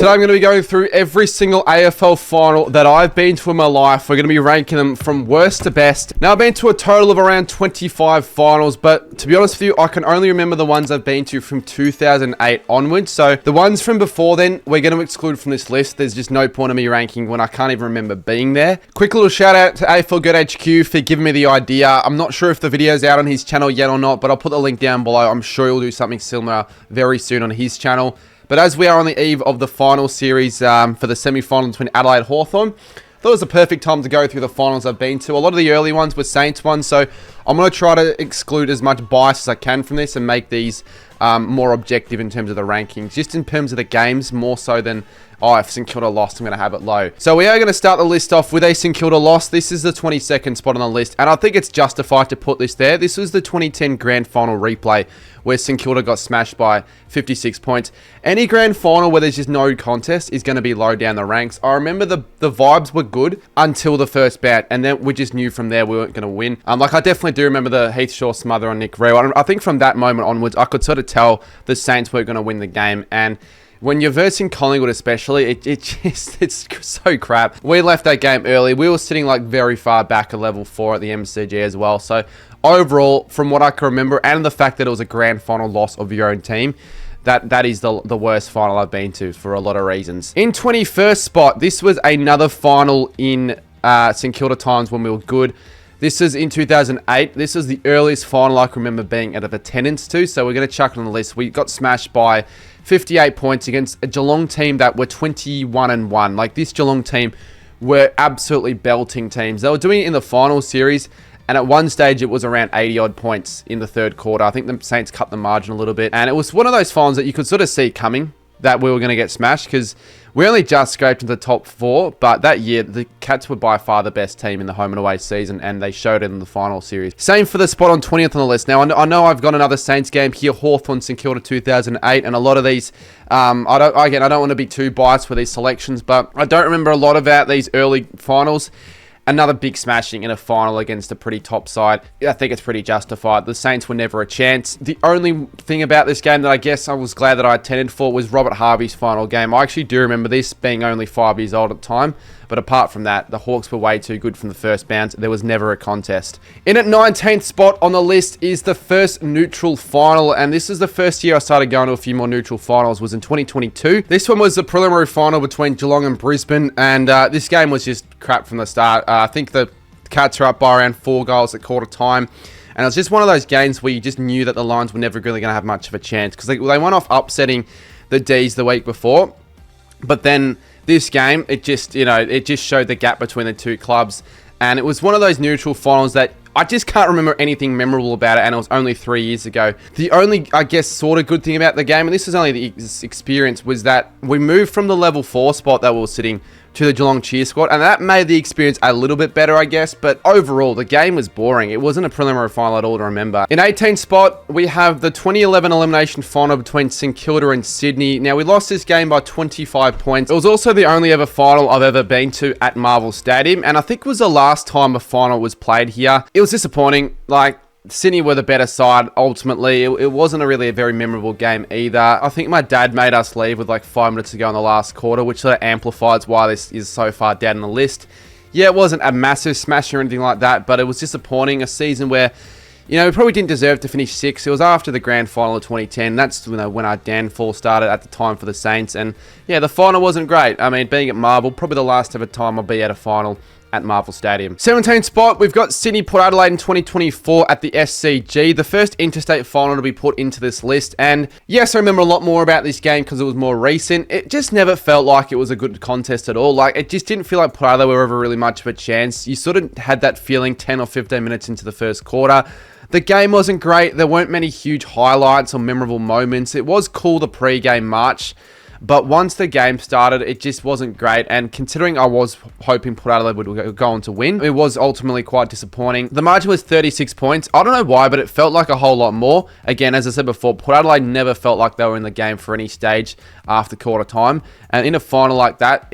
Today I'm going to be going through every single AFL final that I've been to in my life. We're going to be ranking them from worst to best. Now, I've been to a total of around 25 finals, but to be honest with you, I can only remember the ones I've been to from 2008 onwards. So the ones from before then, we're going to exclude from this list. There's just no point in me ranking when I can't even remember being there. Quick little shout out to AFL Good HQ for giving me the idea. I'm not sure if the video's out on his channel yet or not, but I'll put the link down below. I'm sure he'll do something similar very soon on his channel. But as we are on the eve of the final series for the semi-final between Adelaide and Hawthorn, I thought it was a perfect time to go through the finals I've been to. A lot of the early ones were Saints ones, so I'm going to try to exclude as much bias as I can from this and make these more objective in terms of the rankings. Just in terms of the games, more so than, oh, if St Kilda lost, I'm going to have it low. So we are going to start the list off with a St Kilda loss. This is the 22nd spot on the list, and I think it's justified to put this there. This was the 2010 Grand Final replay, where St Kilda got smashed by 56 points. Any grand final where there's just no contest is going to be low down the ranks. I remember the vibes were good until the first bout, and then we just knew from there we weren't going to win. I definitely do remember the Heath Shaw smother on Nick Reo. I think from that moment onwards, I could sort of tell the Saints weren't going to win the game, and when you're versing Collingwood especially, it's so crap. We left that game early. We were sitting like very far back at level 4 at the MCG as well. So overall, from what I can remember, and the fact that it was a grand final loss of your own team, that is the worst final I've been to for a lot of reasons. In 21st spot, this was another final in St Kilda times when we were good. This is in 2008. This is the earliest final I can remember being out of attendance to, so we're going to chuck it on the list. We got smashed by 58 points against a Geelong team that were 21-1. Like, this Geelong team were absolutely belting teams. They were doing it in the final series, and at one stage it was around 80-odd points in the third quarter. I think the Saints cut the margin a little bit, and it was one of those finals that you could sort of see coming, that we were going to get smashed, because we only just scraped into the top 4, but that year, the Cats were by far the best team in the home and away season, and they showed it in the final series. Same for the spot on 20th on the list. Now, I know I've got another Saints game here, Hawthorn St Kilda 2008, and a lot of these, I don't want to be too biased with these selections, but I don't remember a lot about these early finals. Another big smashing in a final against a pretty top side. I think it's pretty justified. The Saints were never a chance. The only thing about this game that I guess I was glad that I attended for was Robert Harvey's final game. I actually do remember this, being only 5 years old at the time. But apart from that, the Hawks were way too good from the first bounce. There was never a contest. In at 19th spot on the list is the first neutral final. And this is the first year I started going to a few more neutral finals, was in 2022. This one was the preliminary final between Geelong and Brisbane. And this game was just crap from the start. I think the Cats are up by around 4 goals at quarter time. And it was just one of those games where you just knew that the Lions were never really going to have much of a chance, because they went off upsetting the D's the week before. But then this game, it just showed the gap between the two clubs. And it was one of those neutral finals that I just can't remember anything memorable about it, and it was only 3 years ago. The only, I guess, sort of good thing about the game, and this is only the experience, was that we moved from the level 4 spot that we were sitting to the Geelong cheer squad, and that made the experience a little bit better, I guess, but overall, the game was boring. It wasn't a preliminary final at all to remember. In 18th spot, we have the 2011 elimination final between St Kilda and Sydney. Now, we lost this game by 25 points. It was also the only ever final I've ever been to at Marvel Stadium, and I think it was the last time a final was played here. It was disappointing. Like, Sydney were the better side, ultimately. It wasn't really a very memorable game either. I think my dad made us leave with like 5 minutes to go in the last quarter, which sort of amplifies why this is so far down the list. Yeah, it wasn't a massive smash or anything like that, but it was disappointing. A season where, we probably didn't deserve to finish 6th. It was after the grand final of 2010. That's when our downfall started at the time for the Saints. And yeah, the final wasn't great. I mean, being at Marvel, probably the last ever time I'll be at a final at Marvel Stadium. 17th spot, we've got Sydney Port Adelaide in 2024 at the SCG, the first interstate final to be put into this list. And yes, I remember a lot more about this game because it was more recent. It just never felt like it was a good contest at all. Like, it just didn't feel like Port Adelaide were ever really much of a chance. You sort of had that feeling 10 or 15 minutes into the first quarter. The game wasn't great. There weren't many huge highlights or memorable moments. It was cool, the pre-game march, but once the game started, it just wasn't great. And considering I was hoping Port Adelaide would go on to win, it was ultimately quite disappointing. The margin was 36 points. I don't know why, but it felt like a whole lot more. Again, as I said before, Port Adelaide never felt like they were in the game for any stage after quarter time. And in a final like that,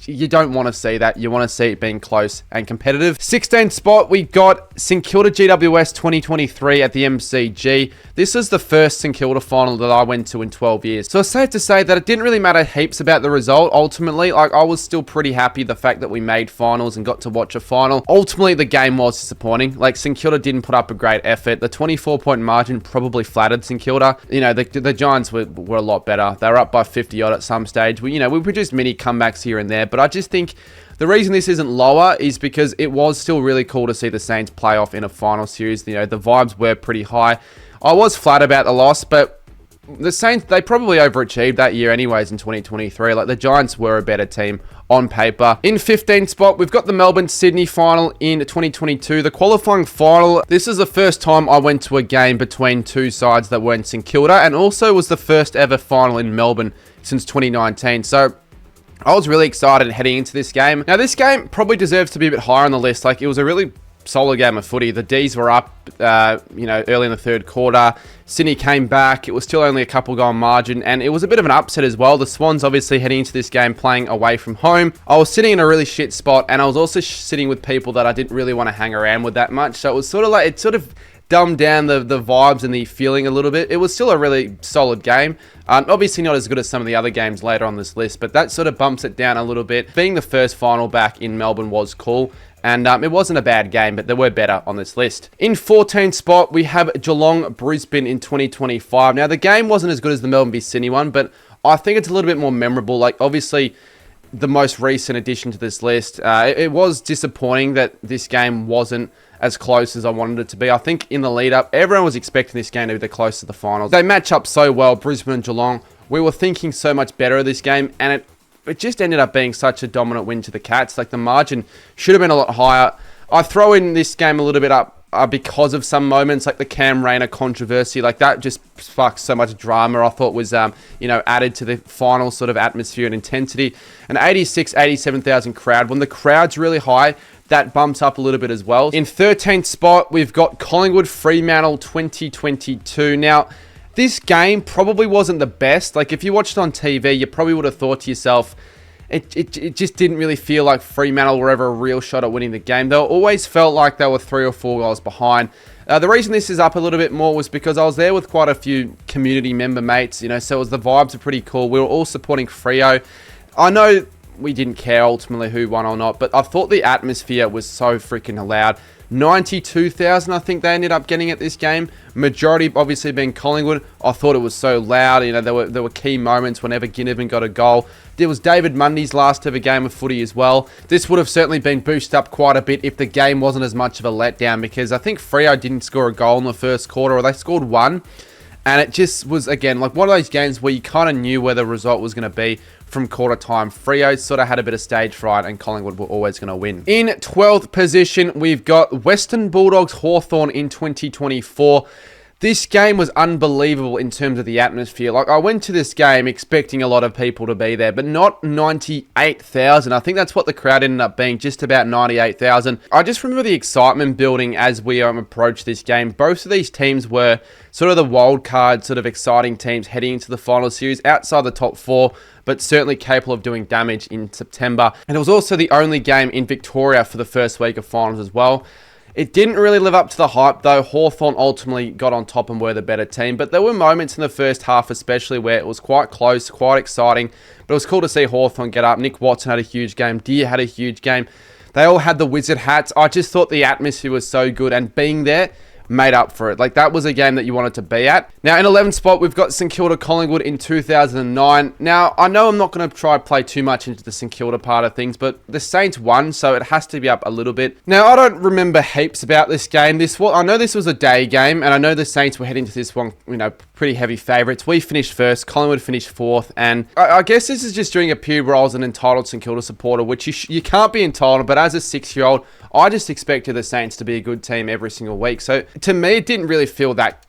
you don't want to see that. You want to see it being close and competitive. 16th spot, we got St Kilda GWS 2023 at the MCG. This is the first St Kilda final that I went to in 12 years. So it's safe to say that it didn't really really matter heaps about the result, ultimately. Like, I was still pretty happy the fact that we made finals and got to watch a final. Ultimately, the game was disappointing. Like, St Kilda didn't put up a great effort. The 24-point margin probably flattered St Kilda. You know, the Giants were a lot better. They were up by 50-odd at some stage. We produced mini comebacks here and there, but I just think the reason this isn't lower is because it was still really cool to see the Saints play off in a final series. You know, the vibes were pretty high. I was flat about the loss, but the Saints, they probably overachieved that year anyways in 2023. Like, the Giants were a better team on paper. In 15th spot, we've got the Melbourne-Sydney final in 2022. The qualifying final, this is the first time I went to a game between two sides that weren't St Kilda, and also was the first ever final in Melbourne since 2019. So I was really excited heading into this game. Now, this game probably deserves to be a bit higher on the list. Like, it was a really solid game of footy. The Ds were up, early in the third quarter. Sydney came back. It was still only a couple goal margin, and it was a bit of an upset as well. The Swans obviously heading into this game playing away from home. I was sitting in a really shit spot, and I was also sitting with people that I didn't really want to hang around with that much. So it was sort of like, it sort of dumbed down the vibes and the feeling a little bit. It was still a really solid game. Obviously not as good as some of the other games later on this list, but that sort of bumps it down a little bit. Being the first final back in Melbourne was cool. And it wasn't a bad game, but there were better on this list. In 14th spot, we have Geelong-Brisbane in 2025. Now, the game wasn't as good as the Melbourne v Sydney one, but I think it's a little bit more memorable. Like, obviously, the most recent addition to this list, it was disappointing that this game wasn't as close as I wanted it to be. I think in the lead-up, everyone was expecting this game to be the closest to the finals. They match up so well, Brisbane and Geelong. We were thinking so much better of this game, and it just ended up being such a dominant win to the Cats. Like, the margin should have been a lot higher. I throw in this game a little bit up because of some moments, like the Cam Rayner controversy. Like, that just sparked so much drama. I thought was, added to the final sort of atmosphere and intensity. An 87,000 crowd. When the crowd's really high, that bumps up a little bit as well. In 13th spot, we've got Collingwood-Fremantle 2022. Now, this game probably wasn't the best. Like, if you watched it on TV, you probably would have thought to yourself, it just didn't really feel like Fremantle were ever a real shot at winning the game. They always felt like they were 3 or 4 goals behind. The reason this is up a little bit more was because I was there with quite a few community member mates, so the vibes are pretty cool. We were all supporting Freo. I know we didn't care ultimately who won or not, but I thought the atmosphere was so freaking loud. 92,000, I think they ended up getting at this game. Majority obviously being Collingwood. I thought it was so loud. There were key moments whenever Ginnivan got a goal. There was David Mundy's last ever game of footy as well. This would have certainly been boosted up quite a bit if the game wasn't as much of a letdown, because I think Freo didn't score a goal in the first quarter, or they scored one. And it just was, again, like one of those games where you kind of knew where the result was going to be from quarter time. Freo sort of had a bit of stage fright, and Collingwood were always going to win. In 12th position, we've got Western Bulldogs Hawthorn in 2024. This game was unbelievable in terms of the atmosphere. Like, I went to this game expecting a lot of people to be there, but not 98,000. I think that's what the crowd ended up being, just about 98,000. I just remember the excitement building as we approached this game. Both of these teams were sort of the wild card, sort of exciting teams heading into the final series, outside the top 4, but certainly capable of doing damage in September. And it was also the only game in Victoria for the first week of finals as well. It didn't really live up to the hype, though. Hawthorn ultimately got on top and were the better team, but there were moments in the first half especially where it was quite close, quite exciting, but it was cool to see Hawthorn get up. Nick Watson had a huge game. Deer had a huge game. They all had the wizard hats. I just thought the atmosphere was so good, and being there made up for it. Like, that was a game that you wanted to be at. Now, in 11th spot, we've got St Kilda Collingwood in 2009. Now, I know I'm not going to try to play too much into the St Kilda part of things, but the Saints won, so it has to be up a little bit. Now, I don't remember heaps about this game. I know this was a day game, and I know the Saints were heading to this one, pretty heavy favourites. We finished first, Collingwood finished 4th, and I guess this is just during a period where I was an entitled St Kilda supporter, which you can't be entitled, but as a 6-year-old, I just expected the Saints to be a good team every single week. So to me, it didn't really feel that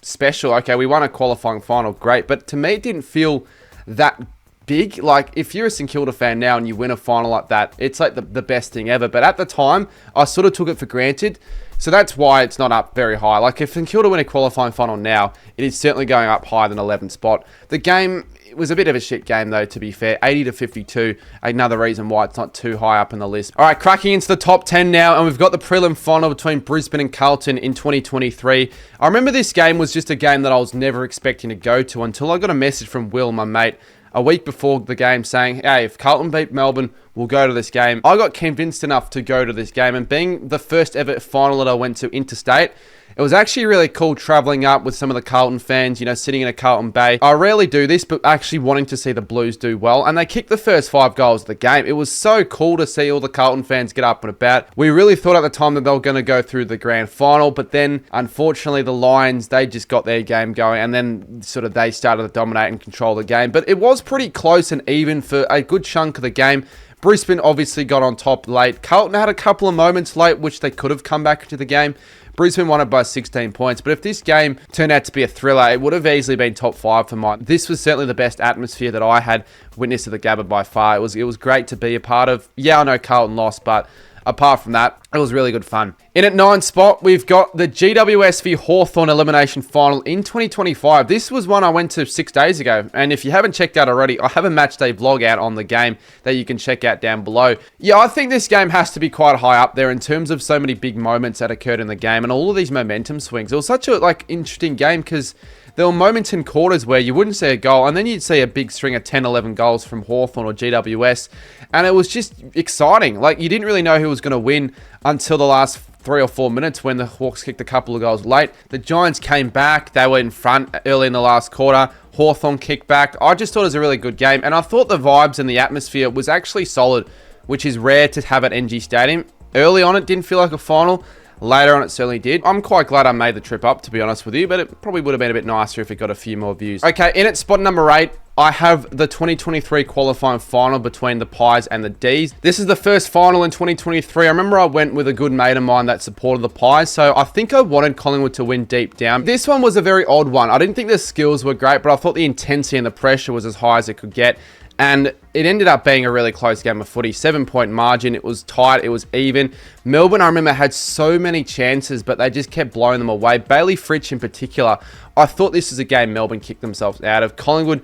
special. Okay, we won a qualifying final, great, but to me, it didn't feel that big. Like, if you're a St Kilda fan now and you win a final like that, it's like the best thing ever. But at the time, I sort of took it for granted. So that's why it's not up very high. Like, if St Kilda win a qualifying final now, it is certainly going up higher than 11th spot. The game, it was a bit of a shit game, though, to be fair. 80-52, another reason why it's not too high up in the list. All right, cracking into the top 10 now, and we've got the prelim final between Brisbane and Carlton in 2023. I remember this game was just a game that I was never expecting to go to until I got a message from Will, my mate, a week before the game saying, hey, if Carlton beat Melbourne, we'll go to this game. I got convinced enough to go to this game, and being the first ever final that I went to interstate, it was actually really cool traveling up with some of the Carlton fans, you know, sitting in a Carlton Bay. I rarely do this, but actually wanting to see the Blues do well. And they kicked the first 5 goals of the game. It was so cool to see all the Carlton fans get up and about. We really thought at the time that they were going to go through the grand final, but then unfortunately the Lions, they just got their game going, and then sort of they started to dominate and control the game. But it was pretty close and even for a good chunk of the game. Brisbane obviously got on top late. Carlton had a couple of moments late, which they could have come back into the game. Brisbane won it by 16 points, but if this game turned out to be a thriller, it would have easily been top 5 for mine. This was certainly the best atmosphere that I had witnessed at the Gabba by far. It was great to be a part of. Yeah, I know Carlton lost, but apart from that, it was really good fun. In at 9 spot, we've got the GWS v Hawthorn Elimination Final in 2025. This was one I went to 6 days ago, and if you haven't checked out already, I have a match day vlog out on the game that you can check out down below. Yeah, I think this game has to be quite high up there in terms of so many big moments that occurred in the game and all of these momentum swings. It was such a interesting game because there were moments in quarters where you wouldn't see a goal, and then you'd see a big string of 10, 11 goals from Hawthorn or GWS, and it was just exciting. Like, you didn't really know who was going to win until the last 3 or 4 minutes when the Hawks kicked a couple of goals late. The Giants came back. They were in front early in the last quarter. Hawthorn kicked back. I just thought it was a really good game, and I thought the vibes and the atmosphere was actually solid, which is rare to have at NG Stadium. Early on, it didn't feel like a final. Later on, it certainly did. I'm quite glad I made the trip up, to be honest with you, but it probably would have been a bit nicer if it got a few more views. Okay, in at spot number 8, I have the 2023 qualifying final between the Pies and the Ds. This is the first final in 2023. I remember I went with a good mate of mine that supported the Pies, so I think I wanted Collingwood to win deep down. This one was a very odd one. I didn't think the skills were great, but I thought the intensity and the pressure was as high as it could get. And it ended up being a really close game of footy. 7-point margin. It was tight. It was even. Melbourne, I remember, had so many chances, but they just kept blowing them away. Bailey Fritsch in particular. I thought this was a game Melbourne kicked themselves out of. Collingwood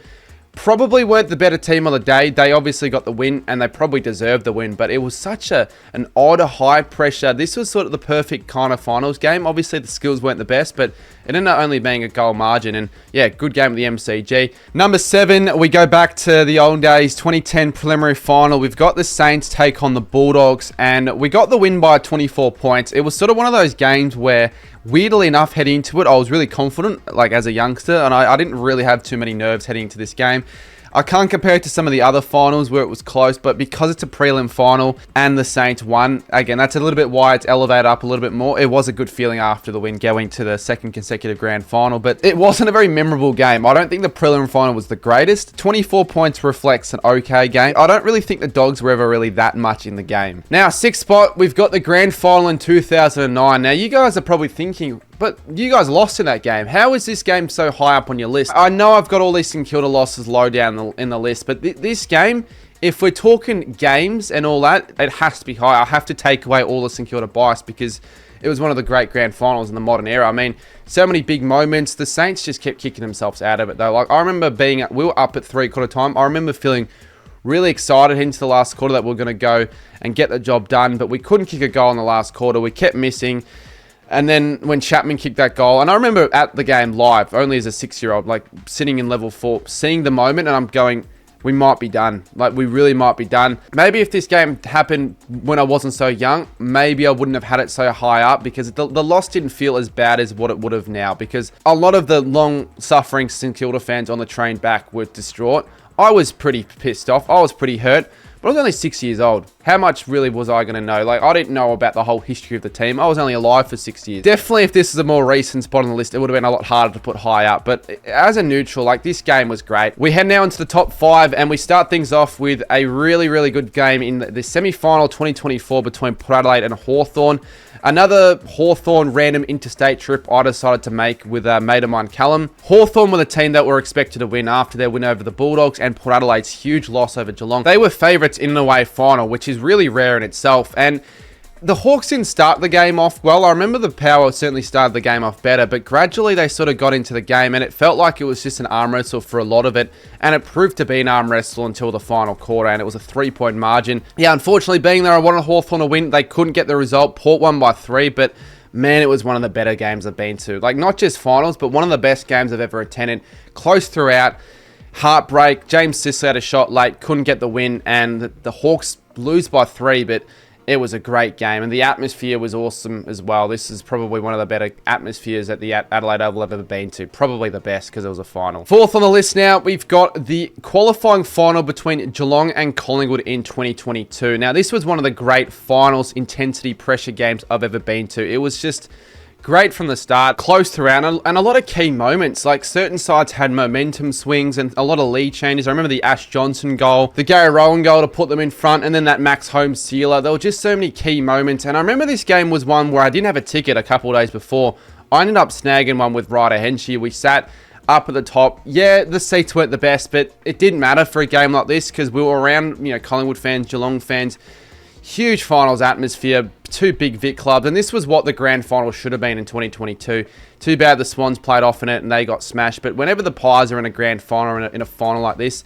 probably weren't the better team on the day. They obviously got the win, and they probably deserved the win, but it was such an odd, high pressure. This was sort of the perfect kind of finals game. Obviously, the skills weren't the best, but it ended up only being a goal margin, and yeah, good game at the MCG. Number 7, we go back to the old days, 2010 preliminary final. We've got the Saints take on the Bulldogs, and we got the win by 24 points. It was sort of one of those games where, weirdly enough, heading into it, I was really confident, like as a youngster, and I didn't really have too many nerves heading into this game. I can't compare it to some of the other finals where it was close, but because it's a prelim final and the Saints won, again, that's a little bit why it's elevated up a little bit more. It was a good feeling after the win going to the second consecutive grand final, but it wasn't a very memorable game. I don't think the prelim final was the greatest. 24 points reflects an okay game. I don't really think the Dogs were ever really that much in the game. Now, 6th spot, we've got the grand final in 2009. Now, you guys are probably thinking, but you guys lost in that game. How is this game so high up on your list? I know I've got all these St Kilda losses low down in the list, but this game, if we're talking games and all that, it has to be high. I have to take away all the St Kilda bias because it was one of the great grand finals in the modern era. I mean, so many big moments. The Saints just kept kicking themselves out of it, though. Like, I remember we were up at 3/4 time. I remember feeling really excited into the last quarter that we were going to go and get the job done, but we couldn't kick a goal in the last quarter. We kept missing. And then when Chapman kicked that goal, and I remember at the game live, only as a 6-year-old, like sitting in level 4, seeing the moment, and I'm going, we might be done. Like, we really might be done. Maybe if this game happened when I wasn't so young, maybe I wouldn't have had it so high up because the loss didn't feel as bad as what it would have now, because a lot of the long-suffering St Kilda fans on the train back were distraught. I was pretty pissed off. I was pretty hurt. But I was only 6 years old. How much really was I going to know? Like, I didn't know about the whole history of the team. I was only alive for 6 years. Definitely, if this is a more recent spot on the list, it would have been a lot harder to put high up. But as a neutral, like, this game was great. We head now into the top 5, and we start things off with a really, really good game in the semi-final 2024 between Port Adelaide and Hawthorn. Another Hawthorn random interstate trip I decided to make with a mate of mine, Callum. Hawthorn were the team that were expected to win after their win over the Bulldogs and Port Adelaide's huge loss over Geelong. They were favourites in an away final, which is really rare in itself. And the Hawks didn't start the game off well. I remember the Power certainly started the game off better, but gradually they sort of got into the game, and it felt like it was just an arm wrestle for a lot of it, and it proved to be an arm wrestle until the final quarter, and it was a 3-point margin. Yeah, unfortunately, being there, I wanted Hawthorn to win. They couldn't get the result. Port won by 3, but man, it was one of the better games I've been to. Like, not just finals, but one of the best games I've ever attended. Close throughout. heartbreak. James Sicily had a shot late, couldn't get the win, and the Hawks lose by 3, but it was a great game, and the atmosphere was awesome as well. This is probably one of the better atmospheres at the Adelaide Oval I've ever been to. Probably the best because it was a final. 4th on the list now, we've got the qualifying final between Geelong and Collingwood in 2022. Now, this was one of the great finals, intensity, pressure games I've ever been to. It was just great from the start, close throughout, and a lot of key moments. Like, certain sides had momentum swings and a lot of lead changes. I remember the Ash Johnson goal, the Gary Rowan goal to put them in front, and then that Max Holmes sealer. There were just so many key moments, and I remember this game was one where I didn't have a ticket a couple of days before. I ended up snagging one with Ryder Henshey. We sat up at the top. Yeah, the seats weren't the best, but it didn't matter for a game like this because we were around, Collingwood fans, Geelong fans. Huge finals atmosphere, 2 big Vic clubs, and this was what the grand final should have been in 2022. Too bad the Swans played off in it and they got smashed, but whenever the Pies are in a grand final, in a final like this,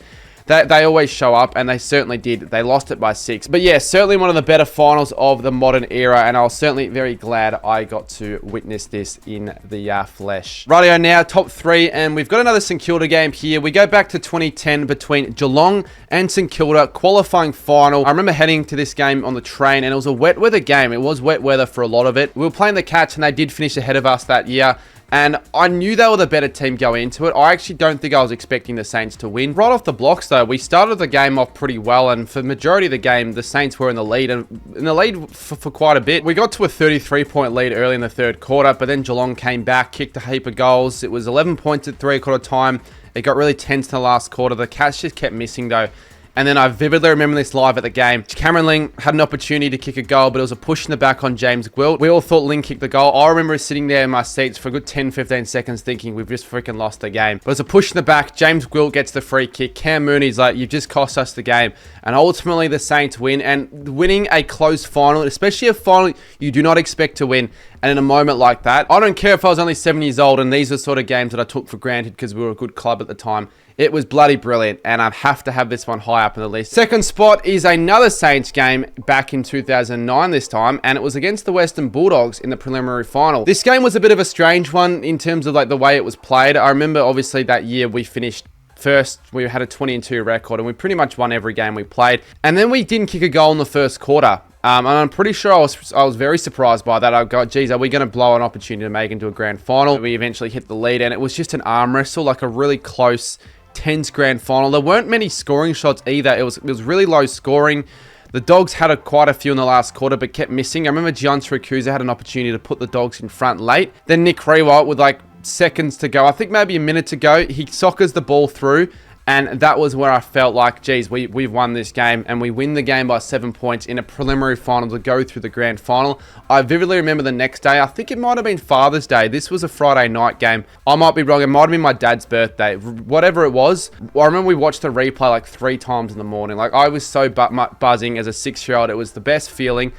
they always show up, and they certainly did. They lost it by 6. But yeah, certainly one of the better finals of the modern era, and I was certainly very glad I got to witness this in the flesh. Rightio now, top 3, and we've got another St Kilda game here. We go back to 2010 between Geelong and St Kilda, qualifying final. I remember heading to this game on the train, and it was a wet weather game. It was wet weather for a lot of it. We were playing the Cats, and they did finish ahead of us that year. And I knew they were the better team going into it. I actually don't think I was expecting the Saints to win. Right off the blocks, though, we started the game off pretty well. And for the majority of the game, the Saints were in the lead. And in the lead for quite a bit. We got to a 33-point lead early in the 3rd quarter. But then Geelong came back, kicked a heap of goals. It was 11 points at 3/4 time. It got really tense in the last quarter. The Cats just kept missing, though. And then I vividly remember this live at the game. Cameron Ling had an opportunity to kick a goal, but it was a push in the back on James Gwilt. We all thought Ling kicked the goal. I remember sitting there in my seats for a good 10-15 seconds thinking we've just freaking lost the game. But it was a push in the back. James Gwilt gets the free kick. Cam Mooney's like, you've just cost us the game. And ultimately the Saints win. And winning a close final, especially a final you do not expect to win, and in a moment like that, I don't care if I was only 7 years old and these are sort of games that I took for granted because we were a good club at the time. It was bloody brilliant, and I have to have this one high up on the list. Second spot is another Saints game back in 2009 this time, and it was against the Western Bulldogs in the preliminary final. This game was a bit of a strange one in terms of like the way it was played. I remember obviously that year we finished first. We had a 20-2 record, and we pretty much won every game we played. And then we didn't kick a goal in the first quarter. And I'm pretty sure I was very surprised by that. I got, geez, are we going to blow an opportunity to make it into a grand final? We eventually hit the lead, and it was just an arm wrestle, like a really close, tense grand final. There weren't many scoring shots either. It was really low scoring. The Dogs had quite a few in the last quarter, but kept missing. I remember Gian Siracusa had an opportunity to put the Dogs in front late. Then Nick Rewalt with like seconds to go, I think maybe a minute to go, he soccers the ball through. And that was where I felt like, geez, we've won this game, and we win the game by 7 points in a preliminary final to go through the grand final. I vividly remember the next day. I think it might have been Father's Day. This was a Friday night game. I might be wrong. It might have been my dad's birthday. Whatever it was, I remember we watched the replay like 3 times in the morning. Like, I was so buzzing as a 6-year-old. It was the best feeling.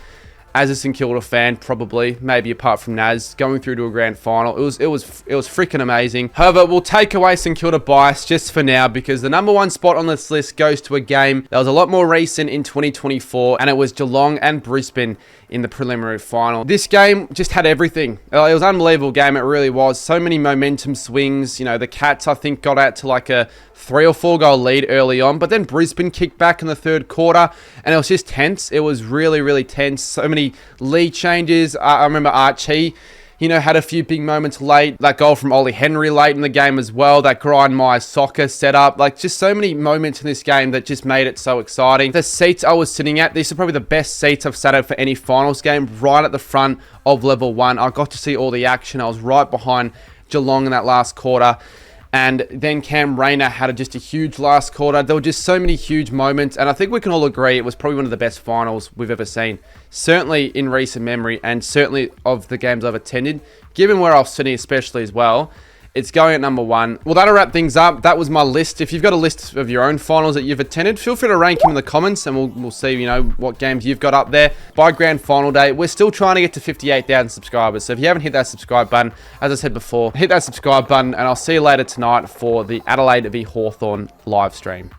As a St Kilda fan, probably, maybe apart from Naz, going through to a grand final, it was freaking amazing. However, we'll take away St Kilda bias just for now, because the number 1 spot on this list goes to a game that was a lot more recent in 2024, and it was Geelong and Brisbane in the preliminary final. This game just had everything. It was an unbelievable game, it really was. So many momentum swings. You know, the Cats, I think, got out to like a 3 or 4 goal lead early on, but then Brisbane kicked back in the 3rd quarter, and it was just tense. It was really, really tense. So many lead changes. I remember Archie, had a few big moments late. That goal from Ollie Henry late in the game as well. That grind Myers soccer setup. Like, just so many moments in this game that just made it so exciting. The seats I was sitting at, these are probably the best seats I've sat at for any finals game. Right at the front of level 1. I got to see all the action. I was right behind Geelong in that last quarter. And then Cam Rayner had just a huge last quarter. There were just so many huge moments. And I think we can all agree it was probably one of the best finals we've ever seen. Certainly in recent memory, and certainly of the games I've attended. Given where I was sitting especially as well, it's going at number 1. Well, that'll wrap things up. That was my list. If you've got a list of your own finals that you've attended, feel free to rank them in the comments, and we'll see, what games you've got up there. By grand final day, we're still trying to get to 58,000 subscribers. So if you haven't hit that subscribe button, as I said before, hit that subscribe button, and I'll see you later tonight for the Adelaide v Hawthorn live stream.